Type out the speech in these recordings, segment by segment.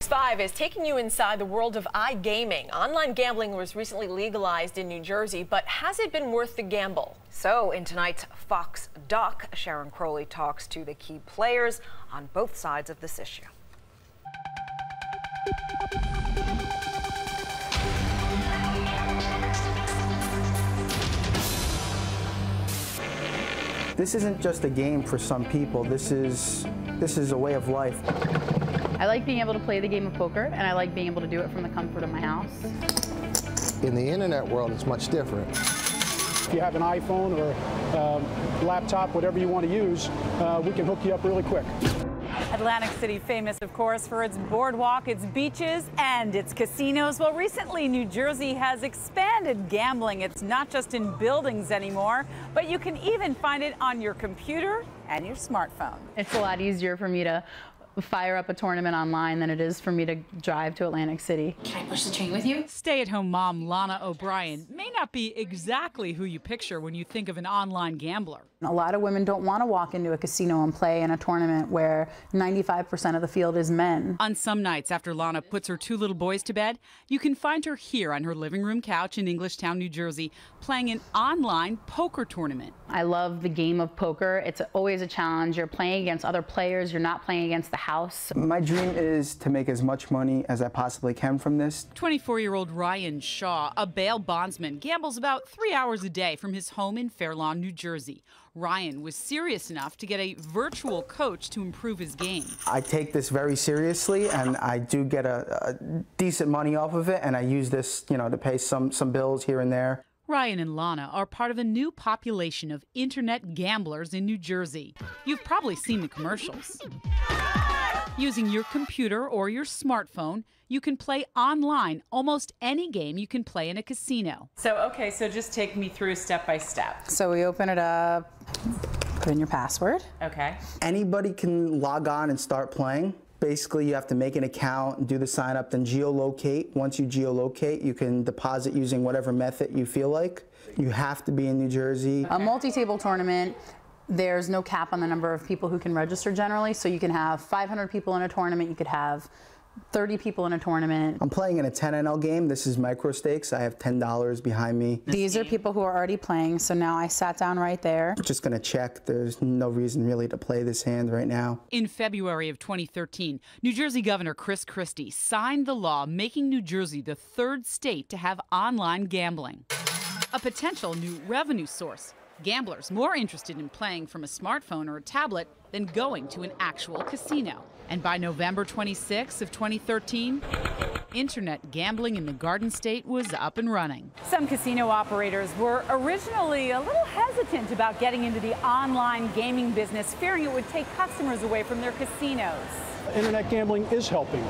5 is taking you inside the world of iGaming. Online gambling was recently legalized in New Jersey, but has it been worth the gamble? So in tonight's Fox Doc, Sharon Crowley talks to the key players on both sides of this issue. This isn't just a game for some people. This is a way of life. I like being able to play the game of poker, and I like being able to do it from the comfort of my house. In the internet world, it's much different. If you have an iPhone or laptop, whatever you want to use, we can hook you up really quick. Atlantic City, famous, of course, for its boardwalk, its beaches, and its casinos. Well, recently, New Jersey has expanded gambling. It's not just in buildings anymore, but you can even find it on your computer and your smartphone. It's a lot easier for me to fire up a tournament online than it is for me to drive to Atlantic City. Can I push the train with you? Stay-at-home mom Lana O'Brien may not be exactly who you picture when you think of an online gambler. A lot of women don't want to walk into a casino and play in a tournament where 95% of the field is men. On some nights after Lana puts her 2 little boys to bed, you can find her here on her living room couch in Englishtown, New Jersey, playing an online poker tournament. I love the game of poker. It's always a challenge. You're playing against other players. You're not playing against the house. My dream is to make as much money as I possibly can from this. 24-year-old Ryan Shaw, a bail bondsman, gambles about 3 hours a day from his home in Fair Lawn, New Jersey. Ryan was serious enough to get a virtual coach to improve his game. I take this very seriously, and I do get a decent money off of it, and I use this, to pay some bills here and there. Ryan and Lana are part of a new population of internet gamblers in New Jersey. You've probably seen the commercials. Using your computer or your smartphone, you can play online almost any game you can play in a casino. So just take me through step by step. So we open it up, put in your password. Okay. Anybody can log on and start playing. Basically, you have to make an account and do the sign up, then geolocate. Once you geolocate, you can deposit using whatever method you feel like. You have to be in New Jersey. A multi-table tournament, there's no cap on the number of people who can register generally, so you can have 500 people in a tournament, you could have 30 people in a tournament. I'm playing in a 10 NL game. This is micro stakes. I have $10 behind me. These are people who are already playing, so now I sat down right there. Just gonna check. There's no reason really to play this hand right now. In February of 2013, New Jersey Governor Chris Christie signed the law making New Jersey the 3rd state to have online gambling. A potential new revenue source. Gamblers more interested in playing from a smartphone or a tablet than going to an actual casino. And by November 26 of 2013, internet gambling in the Garden State was up and running. Some casino operators were originally a little hesitant about getting into the online gaming business, fearing it would take customers away from their casinos. Internet gambling is helping.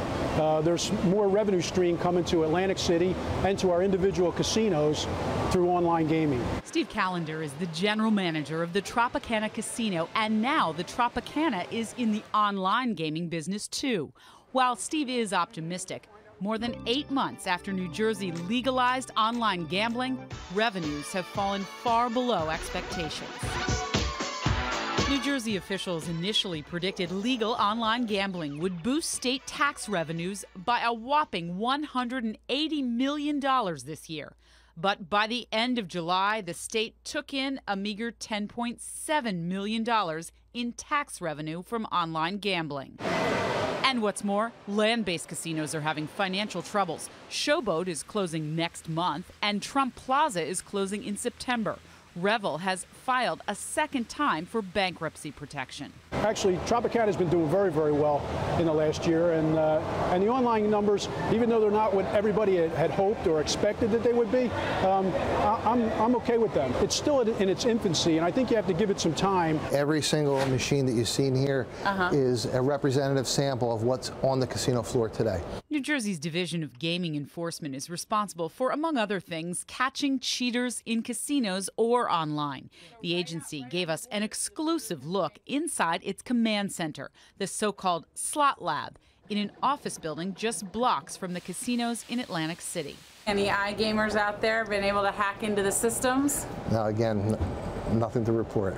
There's more revenue stream coming to Atlantic City and to our individual casinos through online gaming. Steve Callender is the general manager of the Tropicana Casino, and now the Tropicana is in the online gaming business too. While Steve is optimistic, more than 8 months after New Jersey legalized online gambling, revenues have fallen far below expectations. New Jersey officials initially predicted legal online gambling would boost state tax revenues by a whopping $180 million this year. But by the end of July, the state took in a meager $10.7 million in tax revenue from online gambling. And what's more, land-based casinos are having financial troubles. Showboat is closing next month, and Trump Plaza is closing in September. Revel has filed a second time for bankruptcy protection. Actually, Tropicana has been doing very, very well in the last year, and the online numbers, even though they're not what everybody had hoped or expected that they would be, I'm okay with them. It's still in its infancy, and I think you have to give it some time. Every single machine that you've seen here is a representative sample of what's on the casino floor today. New Jersey's Division of Gaming Enforcement is responsible for, among other things, catching cheaters in casinos or online. The agency gave us an exclusive look inside its command center, the so-called slot lab, in an office building just blocks from the casinos in Atlantic City. Any iGamers out there been able to hack into the systems? Now, again, nothing to report.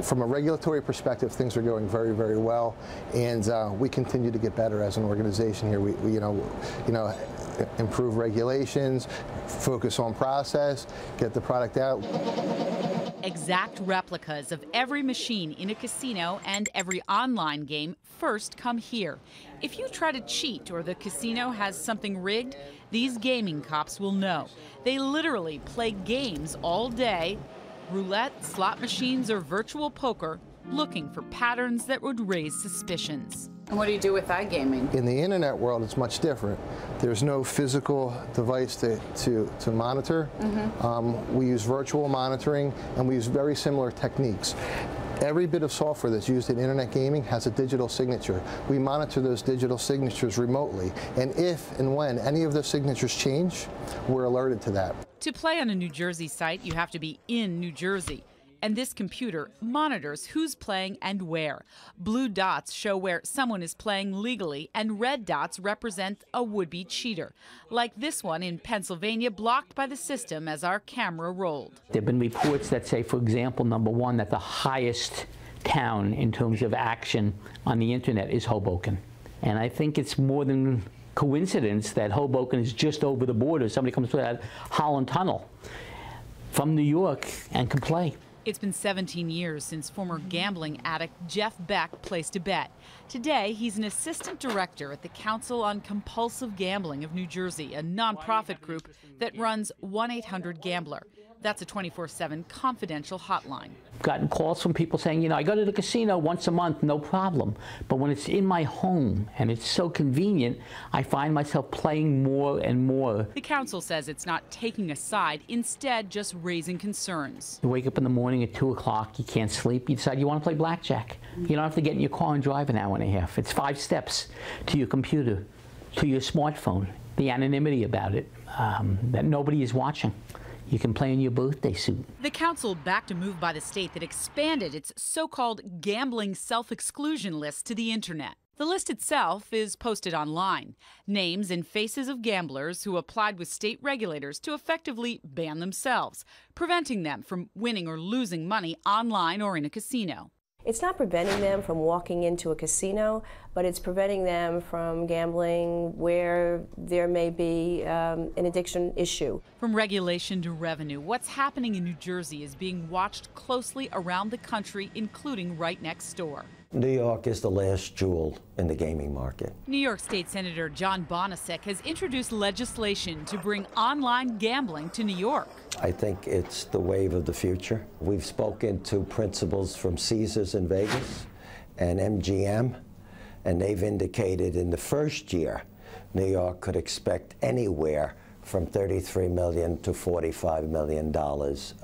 from a regulatory perspective, things are going very, very well, and we continue to get better as an organization here. We improve regulations, focus on process, get the product out. Exact replicas of every machine in a casino and every online game first come here. If you try to cheat or the casino has something rigged, these gaming cops will know. They literally play games all day, roulette, slot machines, or virtual poker, looking for patterns that would raise suspicions. And what do you do with iGaming? In the internet world, it's much different. There's no physical device to monitor. We use virtual monitoring, and we use very similar techniques. Every bit of software that's used in internet gaming has a digital signature. We monitor those digital signatures remotely, and if and when any of those signatures change, we're alerted to that. To play on a New Jersey site, you have to be in New Jersey. And this computer monitors who's playing and where. Blue dots show where someone is playing legally, and red dots represent a would-be cheater, like this one in Pennsylvania, blocked by the system as our camera rolled. There have been reports that say, for example, #1, that the highest town in terms of action on the internet is Hoboken. And I think it's more than coincidence that Hoboken is just over the border. Somebody comes through that Holland Tunnel from New York and can play. It's been 17 years since former gambling addict Jeff Beck placed a bet. Today, he's an assistant director at the Council on Compulsive Gambling of New Jersey, a nonprofit group that runs 1-800-GAMBLER. That's a 24/7 confidential hotline. I've gotten calls from people saying, I go to the casino once a month, no problem. But when it's in my home and it's so convenient, I find myself playing more and more. The council says it's not taking a side, instead just raising concerns. You wake up in the morning at 2 o'clock, you can't sleep, you decide you want to play blackjack. You don't have to get in your car and drive an hour and a half. It's 5 steps to your computer, to your smartphone. The anonymity about it, that nobody is watching. You can play in your birthday suit. The council backed a move by the state that expanded its so-called gambling self-exclusion list to the internet. The list itself is posted online. Names and faces of gamblers who applied with state regulators to effectively ban themselves, preventing them from winning or losing money online or in a casino. It's not preventing them from walking into a casino, but it's preventing them from gambling where there may be an addiction issue. From regulation to revenue, what's happening in New Jersey is being watched closely around the country, including right next door. New York is the last jewel in the gaming market. New York State Senator John Bonasek has introduced legislation to bring online gambling to New York. I think it's the wave of the future. We've spoken to principals from Caesars in Vegas and MGM, and they've indicated in the first year, New York could expect anywhere from $33 million to $45 million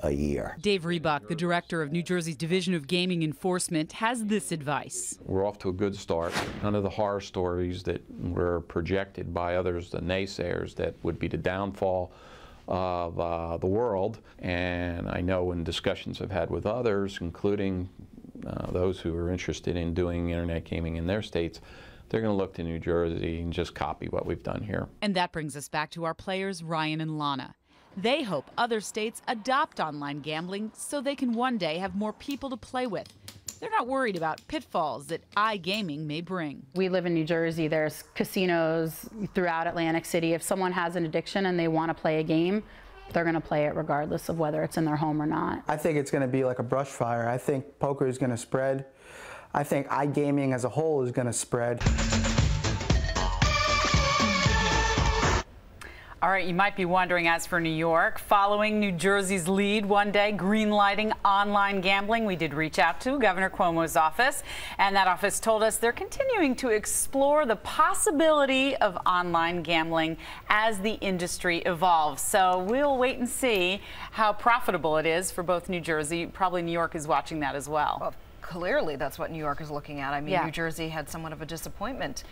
a year. Dave Reebok, the director of New Jersey's Division of Gaming Enforcement, has this advice. We're off to a good start. None of the horror stories that were projected by others, the naysayers, that would be the downfall of the world. And I know in discussions I've had with others, including those who are interested in doing internet gaming in their states, they're going to look to New Jersey and just copy what we've done here. And that brings us back to our players, Ryan and Lana. They hope other states adopt online gambling so they can one day have more people to play with. They're not worried about pitfalls that iGaming may bring. We live in New Jersey. There's casinos throughout Atlantic City. If someone has an addiction and they want to play a game, they're going to play it regardless of whether it's in their home or not. I think it's going to be like a brush fire. I think poker is going to spread. I think iGaming as a whole is going to spread. All right, you might be wondering, as for New York, following New Jersey's lead one day, greenlighting online gambling, we did reach out to Governor Cuomo's office, and that office told us they're continuing to explore the possibility of online gambling as the industry evolves. So we'll wait and see how profitable it is for both New Jersey. Probably New York is watching that as well. Well, clearly that's what New York is looking at. I mean, yeah. New Jersey had somewhat of a disappointment.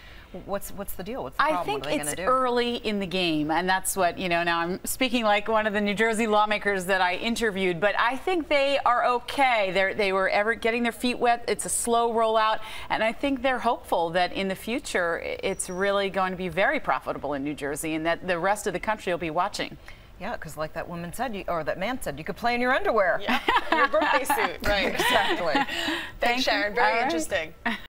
What's the deal? What's the problem? I think what are they it's gonna do? early in the game, and that's what, you know, now I'm speaking like one of the New Jersey lawmakers that I interviewed, but I think they are okay. They were ever getting their feet wet. It's a slow rollout, and I think they're hopeful that in the future it's really going to be very profitable in New Jersey and that the rest of the country will be watching. Yeah, because like that woman said, or that man said, you could play in your underwear. Yeah, your birthday suit, right? Exactly. Thanks, Sharon. Very interesting.